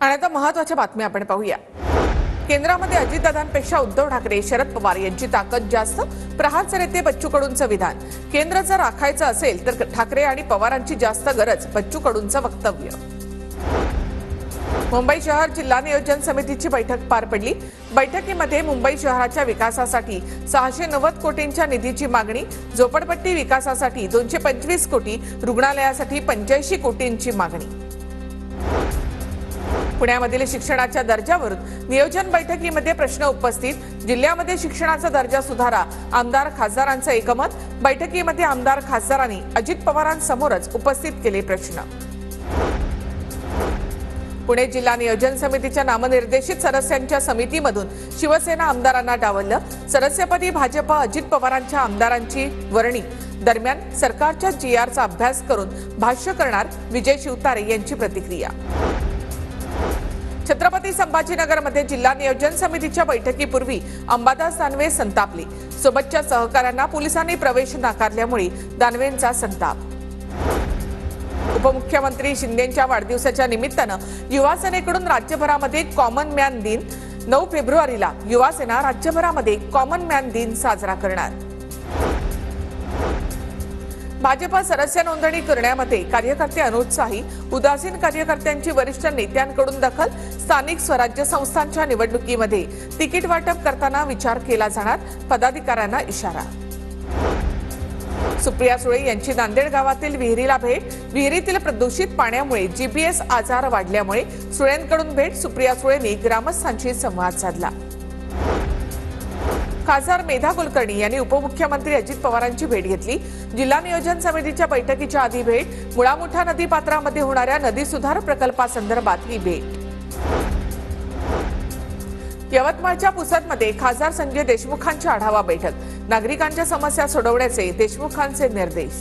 आणि आता महत्त्वाच्या बातम्या आपण पाहूया। केंद्रामध्ये अजितदादांपेक्षा उद्धव ठाकरे, शरद पवार यांची ताकद जास्त, प्रहारचे नेते बच्चू कडूंचं विधान। केंद्र जर राखायचं असेल तर ठाकरे आणि पवारांची जास्त गरज, बच्चू कडूंचं वक्तव्य। मुंबई शहर जिल्हा नियोजन समितीची बैठक पार पडली। बैठकीमध्ये मुंबई शहराच्या विकासासाठी 690 कोटींच्या निधीची मागणी, झोपडपट्टी विकासासाठी 225 कोटी, रुग्णालयासाठी 85 कोटींची मागणी। पुण्यामधील शिक्षणाच्या दर्जावरून नियोजन बैठकीमध्ये प्रश्न उपस्थित, जिल्ह्यामध्ये शिक्षणाचा दर्जा सुधारा, आमदार खासदारांचं एकमत। बैठकीमध्ये आमदार खासदारांनी अजित पवारांसमोरच उपस्थित केले प्रश्न। पुणे जिल्हा नियोजन समितीच्या नामनिर्देशित सदस्यांच्या समितीमधून शिवसेना आमदारांना डावललं। सदस्यपदी भाजप अजित पवारांच्या आमदारांची वर्णी। दरम्यान सरकारच्या जीआरचा अभ्यास करून भाष्य करणार, विजय शिवतारे यांची प्रतिक्रिया। छत्रपती संभाजीनगरमध्ये जिल्हा नियोजन समितीच्या बैठकीपूर्वी अंबादास दानवे संतापले। सोबतच्या सहकाऱ्यांना पोलिसांनी प्रवेश नाकारल्यामुळे दानवेंचा संताप। उपमुख्यमंत्री शिंदेंच्या वाढदिवसाच्या निमित्तानं युवा सेनेकडून राज्यभरामध्ये कॉमन मॅन दिन। 9 फेब्रुवारीला युवा सेना राज्यभरामध्ये कॉमन मॅन दिन साजरा करणार। भाजपा सदस्य नोंदणी करण्यामध्ये कार्यकर्ते अनुत्साही, उदासीन कार्यकर्त्यांची वरिष्ठ नेत्यांकडून दखल। स्थानिक स्वराज्य संस्थांच्या निवडणुकीमध्ये तिकीट वाटप करताना विचार केला जाणार, पदाधिकाऱ्यांना इशारा। सुप्रिया सुळे यांची नांदेड गावातील विहिरीला भेट। विहिरीतील प्रदूषित पाण्यामुळे जीपीएस आजार वाढल्यामुळे सुळेंकडून भेट। सुप्रिया सुळेंनी ग्रामस्थांशी संवाद साधला। खासदार मेधा कुलकर्णी यांनी उपमुख्यमंत्री अजित पवारांची भेट घेतली। जिल्हा नियोजन समितीच्या बैठकीच्या आधी भेट। मुळामुठा नदी पात्रामध्ये होणाऱ्या नदी सुधार प्रकल्पासंदर्भात ही भेट। यवतमाळच्या पुसदमध्ये खासदार संजय देशमुखांची आढावा बैठक। नागरिकांच्या समस्या सोडवण्याचे देशमुखांचे निर्देश।